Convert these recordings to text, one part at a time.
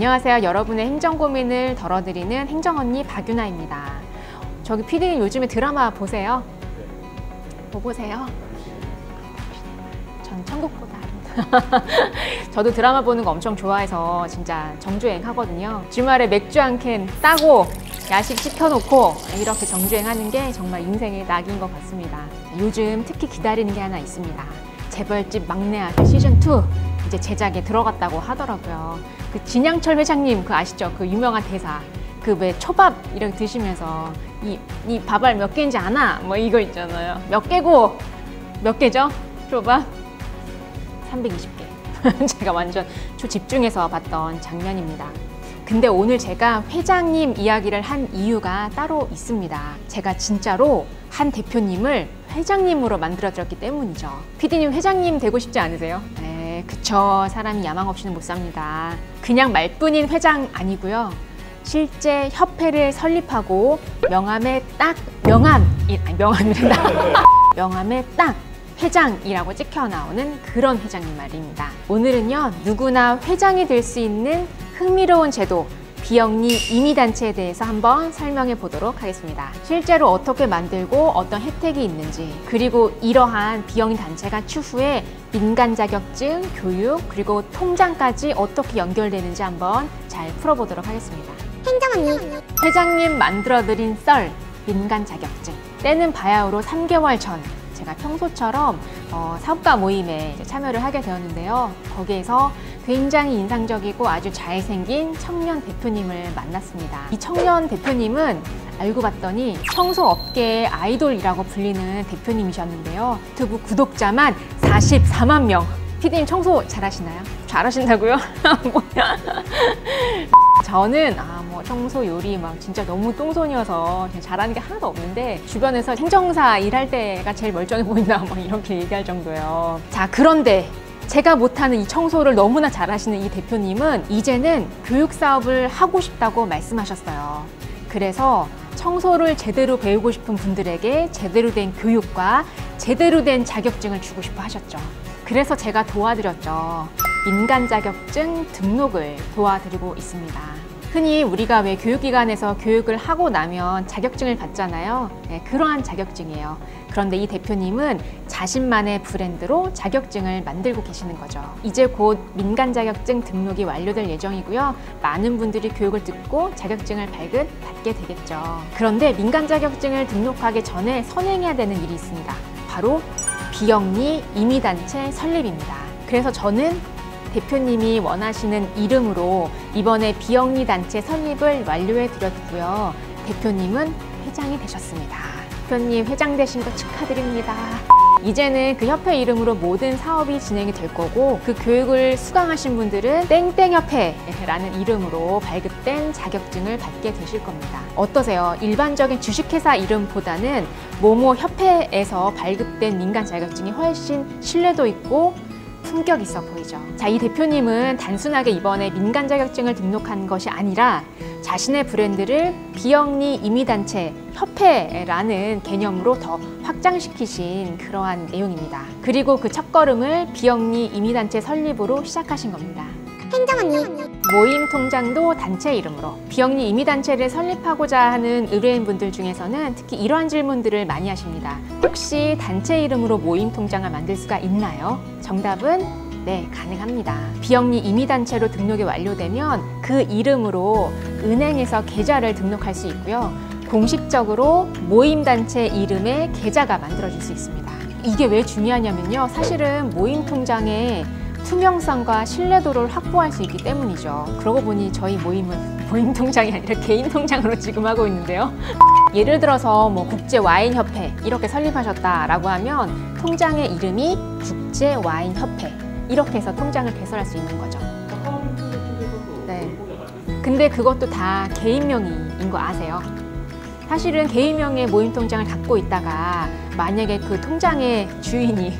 안녕하세요. 여러분의 행정 고민을 덜어드리는 행정언니 박유나입니다. 저기 PD님 요즘에 드라마 보세요? 뭐 보세요? 전 천국보다 저도 드라마 보는 거 엄청 좋아해서 진짜 정주행 하거든요. 주말에 맥주 한 캔 따고 야식 시켜놓고 이렇게 정주행 하는 게 정말 인생의 낙인 것 같습니다. 요즘 특히 기다리는 게 하나 있습니다. 재벌집 막내 아들 시즌2 이제 제작에 들어갔다고 하더라고요. 그 진양철 회장님 그 아시죠? 그 유명한 대사. 그 왜 초밥 이렇게 드시면서 이 밥알 몇 개인지 아나? 뭐 이거 있잖아요. 몇 개고 몇 개죠? 초밥? 320개. 제가 완전 초집중해서 봤던 장면입니다. 근데 오늘 제가 회장님 이야기를 한 이유가 따로 있습니다. 제가 진짜로 한 대표님을 회장님으로 만들어드렸기 때문이죠. PD님 회장님 되고 싶지 않으세요? 네, 그쵸. 사람이 야망 없이는 못 삽니다. 그냥 말뿐인 회장 아니고요. 실제 협회를 설립하고 명함에 딱 명함에 딱 회장이라고 찍혀 나오는 그런 회장님 말입니다. 오늘은요, 누구나 회장이 될 수 있는 흥미로운 제도, 비영리 임의단체에 대해서 한번 설명해 보도록 하겠습니다. 실제로 어떻게 만들고 어떤 혜택이 있는지, 그리고 이러한 비영리 단체가 추후에 민간 자격증, 교육, 그리고 통장까지 어떻게 연결되는지 한번 잘 풀어보도록 하겠습니다. 행정언니 회장님 만들어드린 썰, 민간 자격증. 때는 바야흐로 3개월 전 제가 평소처럼 사업가 모임에 참여를 하게 되었는데요. 거기에서 굉장히 인상적이고 아주 잘생긴 청년 대표님을 만났습니다. 이 청년 대표님은 알고 봤더니 청소업계의 아이돌이라고 불리는 대표님이셨는데요. 유튜브 구독자만 44만 명. PD님 청소 잘하시나요? 잘하신다고요? 저는 청소 요리 막 진짜 너무 똥손이어서 잘하는 게 하나도 없는데 주변에서 행정사 일할 때가 제일 멀쩡해 보인다 막 이렇게 얘기할 정도예요. 자, 그런데 제가 못하는 이 청소를 너무나 잘하시는 이 대표님은 이제는 교육 사업을 하고 싶다고 말씀하셨어요. 그래서 청소를 제대로 배우고 싶은 분들에게 제대로 된 교육과 제대로 된 자격증을 주고 싶어 하셨죠. 그래서 제가 도와드렸죠. 민간 자격증 등록을 도와드리고 있습니다. 흔히 우리가 왜 교육기관에서 교육을 하고 나면 자격증을 받잖아요. 네, 그러한 자격증이에요. 그런데 이 대표님은 자신만의 브랜드로 자격증을 만들고 계시는 거죠. 이제 곧 민간 자격증 등록이 완료될 예정이고요. 많은 분들이 교육을 듣고 자격증을 발급받게 되겠죠. 그런데 민간 자격증을 등록하기 전에 선행해야 되는 일이 있습니다. 바로 비영리 임의단체 설립입니다. 그래서 저는 대표님이 원하시는 이름으로 이번에 비영리 단체 설립을 완료해 드렸고요. 대표님은 회장이 되셨습니다. 대표님 회장 되신 거 축하드립니다. 이제는 그 협회 이름으로 모든 사업이 진행이 될 거고 그 교육을 수강하신 분들은 땡땡협회라는 이름으로 발급된 자격증을 받게 되실 겁니다. 어떠세요? 일반적인 주식회사 이름보다는 모모 협회에서 발급된 민간 자격증이 훨씬 신뢰도 있고 품격 있어 보이죠. 자, 이 대표님은 단순하게 이번에 민간 자격증을 등록한 것이 아니라 자신의 브랜드를 비영리 임의단체 협회라는 개념으로 더 확장시키신 그러한 내용입니다. 그리고 그 첫걸음을 비영리 임의단체 설립으로 시작하신 겁니다. 행정언니 모임 통장도 단체 이름으로 비영리 임의단체를 설립하고자 하는 의뢰인분들 중에서는 특히 이러한 질문들을 많이 하십니다. 혹시 단체 이름으로 모임 통장을 만들 수가 있나요? 정답은 네, 가능합니다. 비영리 임의단체로 등록이 완료되면 그 이름으로 은행에서 계좌를 등록할 수 있고요. 공식적으로 모임단체 이름의 계좌가 만들어질 수 있습니다. 이게 왜 중요하냐면요. 사실은 모임 통장에 투명성과 신뢰도를 확보할 수 있기 때문이죠. 그러고 보니 저희 모임은 모임 통장이 아니라 개인 통장으로 지금 하고 있는데요. 예를 들어서 국제와인협회 이렇게 설립하셨다라고 하면 통장의 이름이 국제와인협회 이렇게 해서 통장을 개설할 수 있는 거죠. 네. 근데 그것도 다 개인명의인 거 아세요? 사실은 개인명의 모임 통장을 갖고 있다가 만약에 그 통장의 주인이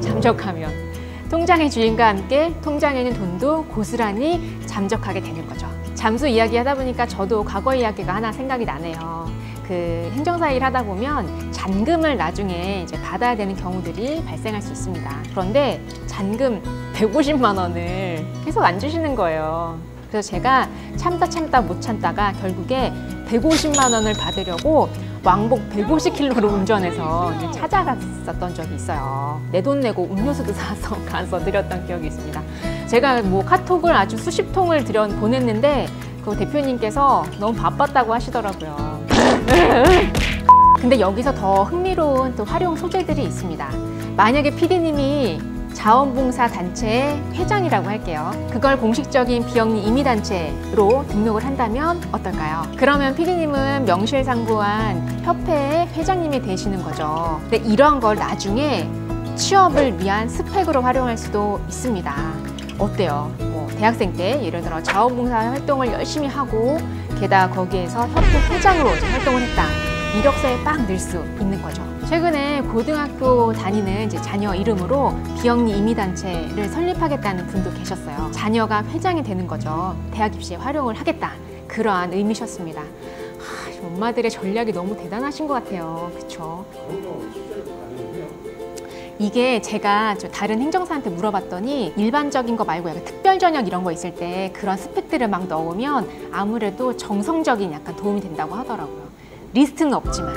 잠적하면 통장의 주인과 함께 통장에 있는 돈도 고스란히 잠적하게 되는 거죠. 잠수 이야기 하다 보니까 저도 과거 이야기가 하나 생각이 나네요. 그 행정사 일 하다 보면 잔금을 나중에 이제 받아야 되는 경우들이 발생할 수 있습니다. 그런데 잔금 150만 원을 계속 안 주시는 거예요. 그래서 제가 참다 못 참다가 결국에 150만 원을 받으려고 왕복 150km를 운전해서 찾아갔었던 적이 있어요. 내 돈 내고 음료수도 사서 가서 드렸던 기억이 있습니다. 제가 뭐 카톡을 아주 수십 통을 보냈는데 그 대표님께서 너무 바빴다고 하시더라고요. 근데 여기서 더 흥미로운 또 활용 소재들이 있습니다. 만약에 PD님이 자원봉사 단체의 회장이라고 할게요. 그걸 공식적인 비영리 임의단체로 등록을 한다면 어떨까요? 그러면 PD님은 명실상부한 협회의 회장님이 되시는 거죠. 근데 이런 걸 나중에 취업을 위한 스펙으로 활용할 수도 있습니다. 어때요? 뭐 대학생 때 예를 들어 자원봉사 활동을 열심히 하고 게다가 거기에서 협회 회장으로 활동을 했다. 이력서에 빡 넣을 수 있는 거죠. 최근에 고등학교 다니는 이제 자녀 이름으로 비영리 임의단체를 설립하겠다는 분도 계셨어요. 자녀가 회장이 되는 거죠. 대학 입시에 활용을 하겠다. 그러한 의미셨습니다. 엄마들의 전략이 너무 대단하신 것 같아요. 그렇죠? 이게 제가 다른 행정사한테 물어봤더니 일반적인 거 말고 약간 특별 전형 이런 거 있을 때 그런 스펙들을 막 넣으면 아무래도 정성적인 약간 도움이 된다고 하더라고요. 리스트는 없지만.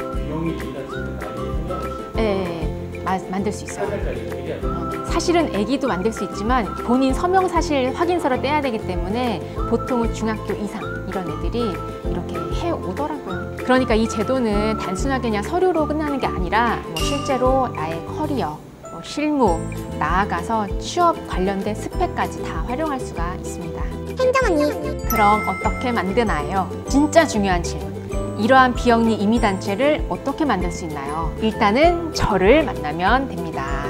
네, 만들 수 있어요. 사실은 애기도 만들 수 있지만 본인 서명 사실 확인서를 떼야 되기 때문에 보통은 중학교 이상 이런 애들이 이렇게 해 오더라고요. 그러니까 이 제도는 단순하게 그냥 서류로 끝나는 게 아니라 뭐 실제로 나의 커리어, 실무, 나아가서 취업 관련된 스펙까지 다 활용할 수가 있습니다. 행정언니. 그럼 어떻게 만드나요? 진짜 중요한 질문. 이러한 비영리 임의단체를 어떻게 만들 수 있나요? 일단은 저를 만나면 됩니다.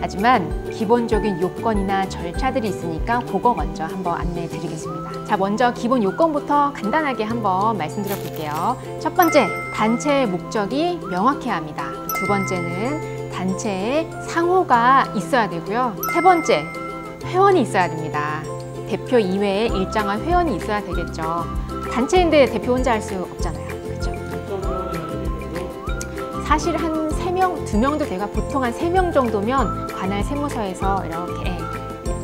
하지만 기본적인 요건이나 절차들이 있으니까 그거 먼저 한번 안내해 드리겠습니다. 자, 먼저 기본 요건부터 간단하게 한번 말씀드려 볼게요. 첫 번째, 단체의 목적이 명확해야 합니다. 두 번째는 단체에 상호가 있어야 되고요. 세 번째, 회원이 있어야 됩니다. 대표 이외에 일정한 회원이 있어야 되겠죠. 단체인데 대표 혼자 할 수 없잖아요. 그렇죠? 사실 한 3명, 2명도 돼가 보통 한 3명 정도면 관할 세무서에서 이렇게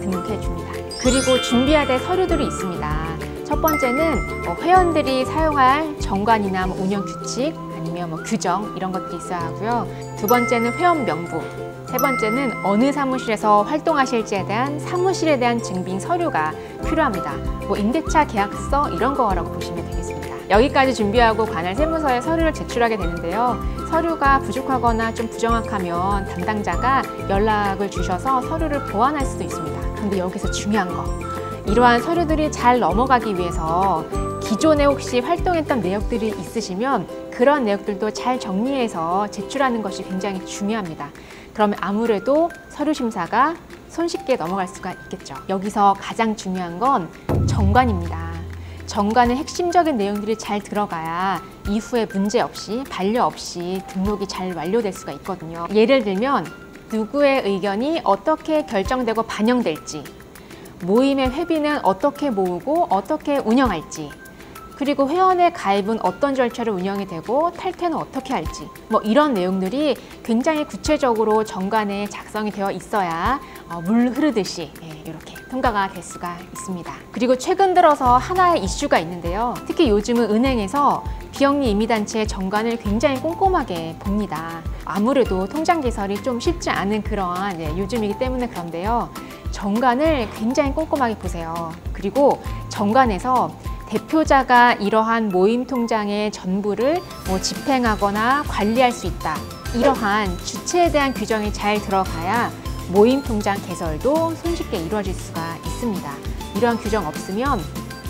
등록해 줍니다. 그리고 준비해야 될 서류들이 있습니다. 첫 번째는 회원들이 사용할 정관이나 운영 규칙 아니면 규정 이런 것들이 있어야 하고요. 두 번째는 회원 명부. 세 번째는 어느 사무실에서 활동하실지에 대한 사무실에 대한 증빙 서류가 필요합니다. 뭐 임대차 계약서 이런 거라고 보시면 되겠습니다. 여기까지 준비하고 관할 세무서에 서류를 제출하게 되는데요. 서류가 부족하거나 좀 부정확하면 담당자가 연락을 주셔서 서류를 보완할 수도 있습니다. 그런데 여기서 중요한 거, 이러한 서류들이 잘 넘어가기 위해서 기존에 혹시 활동했던 내역들이 있으시면 그런 내역들도 잘 정리해서 제출하는 것이 굉장히 중요합니다. 그러면 아무래도 서류 심사가 손쉽게 넘어갈 수가 있겠죠. 여기서 가장 중요한 건 정관입니다. 정관의 핵심적인 내용들이 잘 들어가야 이후에 문제 없이 반려 없이 등록이 잘 완료될 수가 있거든요. 예를 들면 누구의 의견이 어떻게 결정되고 반영될지, 모임의 회비는 어떻게 모으고 어떻게 운영할지, 그리고 회원의 가입은 어떤 절차로 운영이 되고 탈퇴는 어떻게 할지, 뭐 이런 내용들이 굉장히 구체적으로 정관에 작성이 되어 있어야 물 흐르듯이 이렇게 통과가 될 수가 있습니다. 그리고 최근 들어서 하나의 이슈가 있는데요. 특히 요즘은 은행에서 비영리 임의단체의 정관을 굉장히 꼼꼼하게 봅니다. 아무래도 통장 개설이 좀 쉽지 않은 그러한 요즘이기 때문에 그런데요. 정관을 굉장히 꼼꼼하게 보세요. 그리고 정관에서 대표자가 이러한 모임 통장의 전부를 집행하거나 관리할 수 있다. 이러한 주체에 대한 규정이 잘 들어가야 모임 통장 개설도 손쉽게 이루어질 수가 있습니다. 이러한 규정 없으면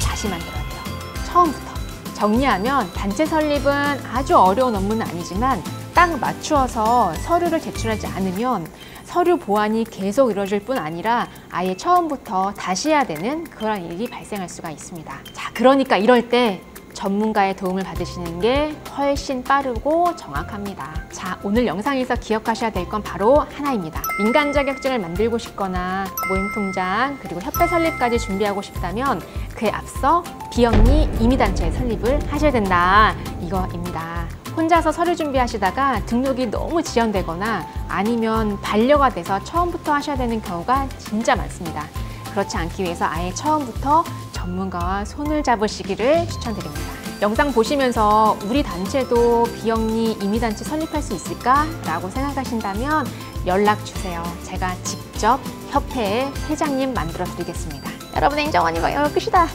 다시 만들어야 돼요. 처음부터. 정리하면 단체 설립은 아주 어려운 업무는 아니지만 딱 맞추어서 서류를 제출하지 않으면 서류 보완이 계속 이루어질 뿐 아니라 아예 처음부터 다시 해야 되는 그런 일이 발생할 수가 있습니다. 자, 그러니까 이럴 때 전문가의 도움을 받으시는 게 훨씬 빠르고 정확합니다. 자, 오늘 영상에서 기억하셔야 될 건 바로 하나입니다. 민간 자격증을 만들고 싶거나 모임통장 그리고 협회 설립까지 준비하고 싶다면 그에 앞서 비영리 임의단체 설립을 하셔야 된다. 이거입니다. 혼자서 서류 준비하시다가 등록이 너무 지연되거나 아니면 반려가 돼서 처음부터 하셔야 되는 경우가 진짜 많습니다. 그렇지 않기 위해서 아예 처음부터 전문가와 손을 잡으시기를 추천드립니다. 영상 보시면서 우리 단체도 비영리 임의단체 설립할 수 있을까? 라고 생각하신다면 연락 주세요. 제가 직접 협회의 회장님 만들어 드리겠습니다. 여러분의 행정언니 박윤아 끝이다.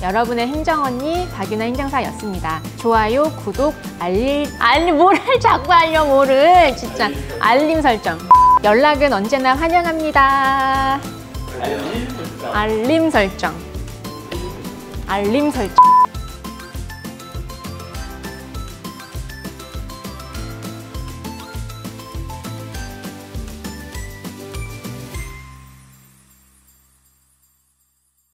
여러분의 행정언니 박윤아 행정사였습니다. 좋아요, 구독, 뭐를 자꾸 알려 뭐를 진짜 알림 설정. 연락은 언제나 환영합니다. 알림 설정.